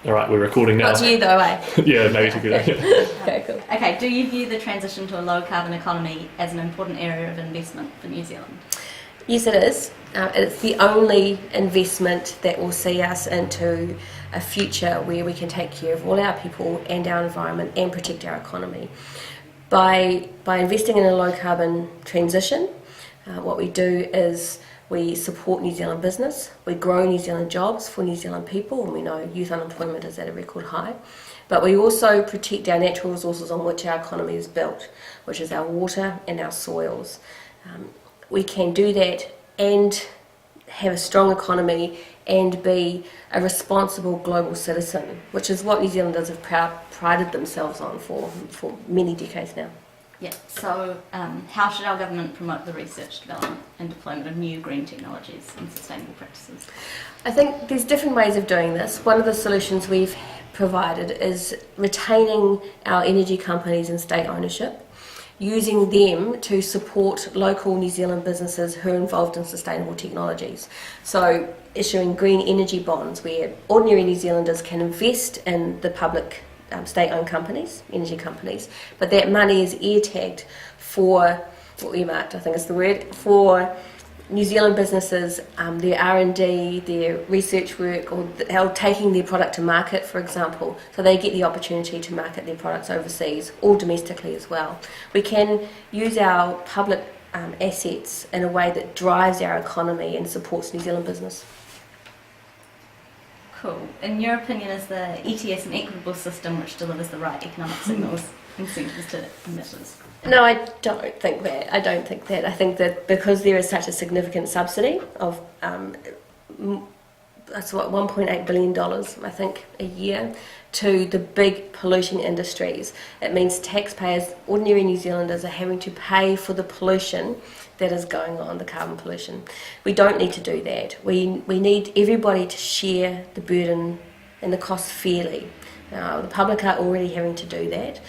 All right, we're recording now. Not to you though, eh? Yeah, maybe to good. Okay, cool. Okay, do you view the transition to a low carbon economy as an important area of investment for New Zealand? Yes, it is. It's the only investment that will see us into a future where we can take care of all our people and our environment and protect our economy. By investing in a low carbon transition, what we do is we support New Zealand business, we grow New Zealand jobs for New Zealand people, and we know youth unemployment is at a record high, but we also protect our natural resources on which our economy is built, which is our water and our soils. We can do that and have a strong economy and be a responsible global citizen, which is what New Zealanders have prided themselves on for many decades now. Yeah, so how should our government promote the research, development and deployment of new green technologies and sustainable practices? I think there's different ways of doing this. One of the solutions we've provided is retaining our energy companies in state ownership, using them to support local New Zealand businesses who are involved in sustainable technologies. So issuing green energy bonds where ordinary New Zealanders can invest in the public state-owned companies, energy companies, but that money is ear-tagged for, or earmarked I think is the word, for New Zealand businesses, their R&D, their research work, or taking their product to market, for example, so they get the opportunity to market their products overseas or domestically as well. We can use our public assets in a way that drives our economy and supports New Zealand business. Cool. In your opinion, is the ETS an equitable system which delivers the right economic signals, incentives to emitters? No, I don't think that. I think that because there is such a significant subsidy of that's what $1.8 billion, I think, a year to the big polluting industries. It means taxpayers, ordinary New Zealanders, are having to pay for the pollution that is going on, the carbon pollution. We don't need to do that. We need everybody to share the burden and the cost fairly. The public are already having to do that.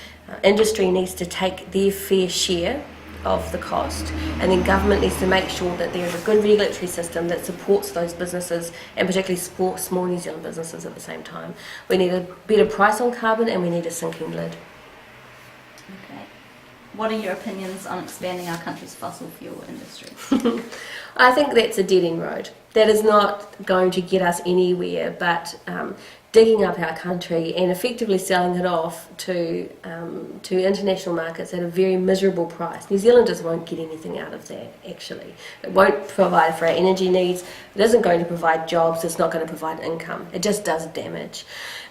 Industry needs to take their fair share of the cost, and then government needs to make sure that there is a good regulatory system that supports those businesses, and particularly support small New Zealand businesses at the same time. We need a better price on carbon, and we need a sinking lid. Okay. What are your opinions on expanding our country's fossil fuel industry? I think that's a dead-end road. That is not going to get us anywhere, but digging up our country and effectively selling it off to international markets at a very miserable price. New Zealanders won't get anything out of that, actually. It won't provide for our energy needs, it isn't going to provide jobs, it's not going to provide income. It just does damage.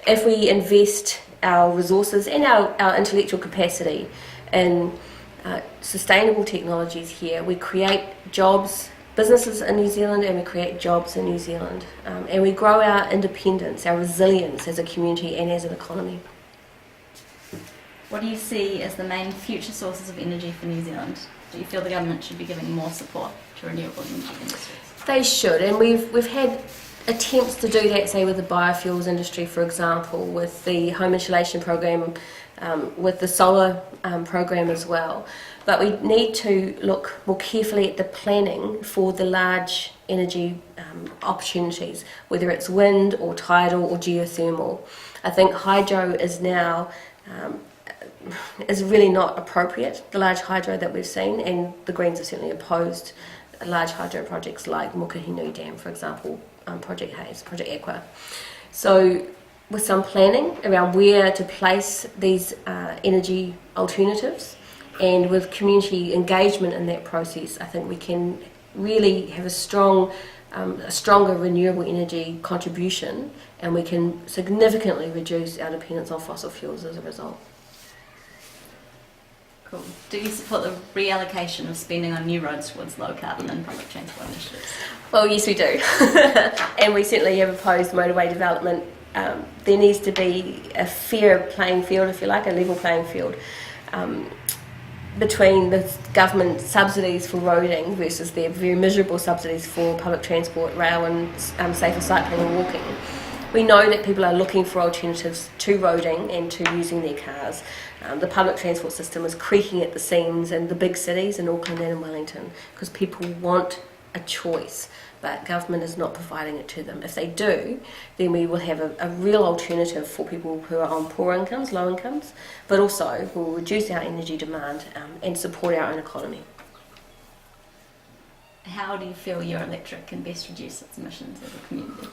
If we invest our resources and our intellectual capacity in sustainable technologies here, we create jobs, businesses in New Zealand, and we create jobs in New Zealand, and we grow our independence, our resilience as a community and as an economy. What do you see as the main future sources of energy for New Zealand? Do you feel the government should be giving more support to renewable energy industries? They should, and we've had attempts to do that, say with the biofuels industry, for example, with the home insulation program, with the solar program as well. But we need to look more carefully at the planning for the large energy opportunities, whether it's wind or tidal or geothermal. I think hydro is now is really not appropriate, the large hydro that we've seen, and the Greens are certainly opposed large hydro projects like Mokahinui Dam, for example, Project Hayes, Project Aqua. So with some planning around where to place these energy alternatives, and with community engagement in that process, I think we can really have a stronger renewable energy contribution, and we can significantly reduce our dependence on fossil fuels as a result. Cool. Do you support the reallocation of spending on new roads towards low carbon and public transport initiatives? Well, yes, we do. And we certainly have opposed motorway development. There needs to be a fair playing field, if you like, a level playing field, between the government subsidies for roading versus their very miserable subsidies for public transport, rail and safer cycling and walking. We know that people are looking for alternatives to roading and to using their cars. The public transport system is creaking at the seams in the big cities in Auckland and in Wellington because people want a choice. but government is not providing it to them. If they do, then we will have a real alternative for people who are on poor incomes, low incomes, but also will reduce our energy demand and support our own economy. How do you feel your electorate can best reduce its emissions as a community?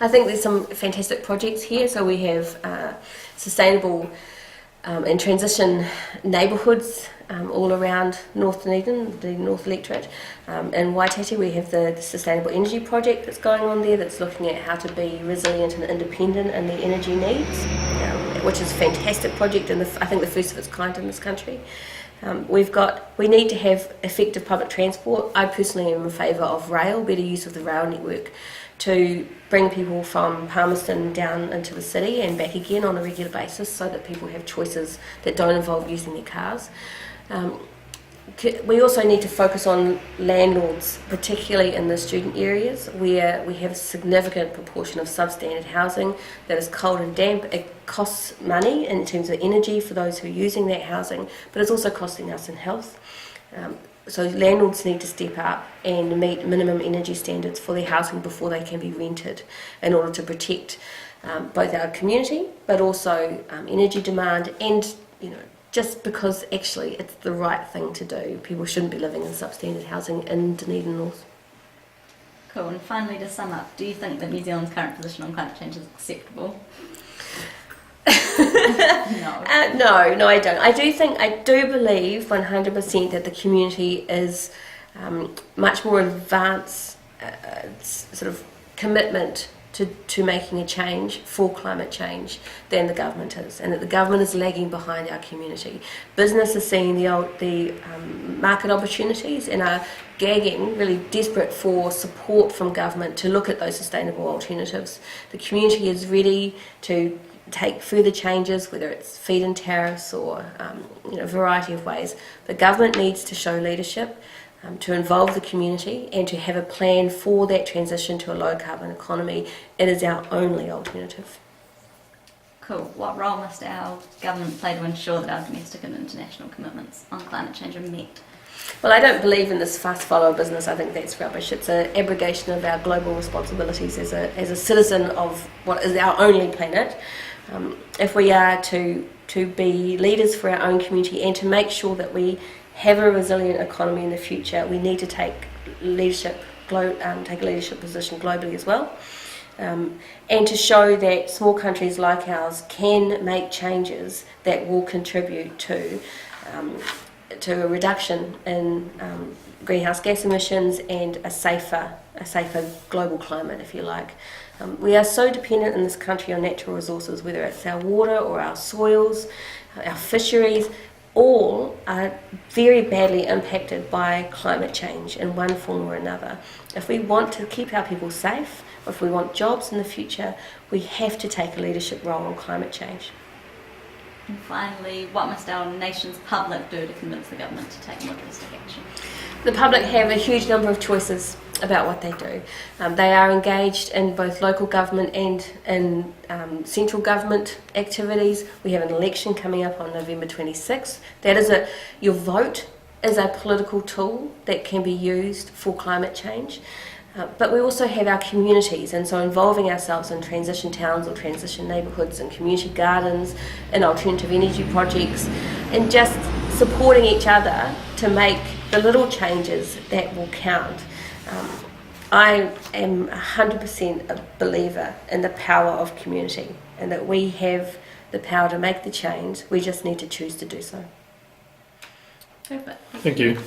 I think there's some fantastic projects here. So we have sustainable and transition neighbourhoods all around North Dunedin, the North Electorate. In Waititi we have the Sustainable Energy Project that's going on there, that's looking at how to be resilient and independent in the energy needs, which is a fantastic project and I think the first of its kind in this country. We need to have effective public transport. I personally am in favour of rail, better use of the rail network to bring people from Palmerston down into the city and back again on a regular basis so that people have choices that don't involve using their cars. We also need to focus on landlords, particularly in the student areas where we have a significant proportion of substandard housing that is cold and damp. It costs money in terms of energy for those who are using that housing, but it's also costing us in health. So landlords need to step up and meet minimum energy standards for their housing before they can be rented in order to protect both our community but also energy demand and, just because actually it's the right thing to do. People shouldn't be living in substandard housing in Dunedin North. Cool, and finally to sum up, do you think that New Zealand's current position on climate change is acceptable? No, I don't. I do believe 100% that the community is much more advanced sort of commitment to making a change for climate change than the government is, and that the government is lagging behind our community. Business is seeing the market opportunities and are gagging, really desperate for support from government to look at those sustainable alternatives. The community is ready to take further changes, whether it's feed-in tariffs or a variety of ways. The government needs to show leadership, to involve the community and to have a plan for that transition to a low-carbon economy. It is our only alternative. Cool. What role must our government play to ensure that our domestic and international commitments on climate change are met? Well, I don't believe in this fast follower business. I think that's rubbish. It's an abrogation of our global responsibilities as a citizen of what is our only planet. If we are to be leaders for our own community and to make sure that we have a resilient economy in the future, we need to take a leadership position globally as well, and to show that small countries like ours can make changes that will contribute to a reduction in greenhouse gas emissions and a safer global climate, if you like. We are so dependent in this country on natural resources, whether it's our water or our soils, our fisheries. All are very badly impacted by climate change in one form or another. If we want to keep our people safe, or if we want jobs in the future, we have to take a leadership role on climate change. And finally, what must our nation's public do to convince the government to take more drastic action? The public have a huge number of choices about what they do. They are engaged in both local government and in central government activities. We have an election coming up on November 26th. Your vote is a political tool that can be used for climate change. But we also have our communities, and so involving ourselves in transition towns or transition neighbourhoods and community gardens and alternative energy projects, and just supporting each other to make the little changes that will count. I am 100% a believer in the power of community and that we have the power to make the change. We just need to choose to do so. Perfect. Thank you.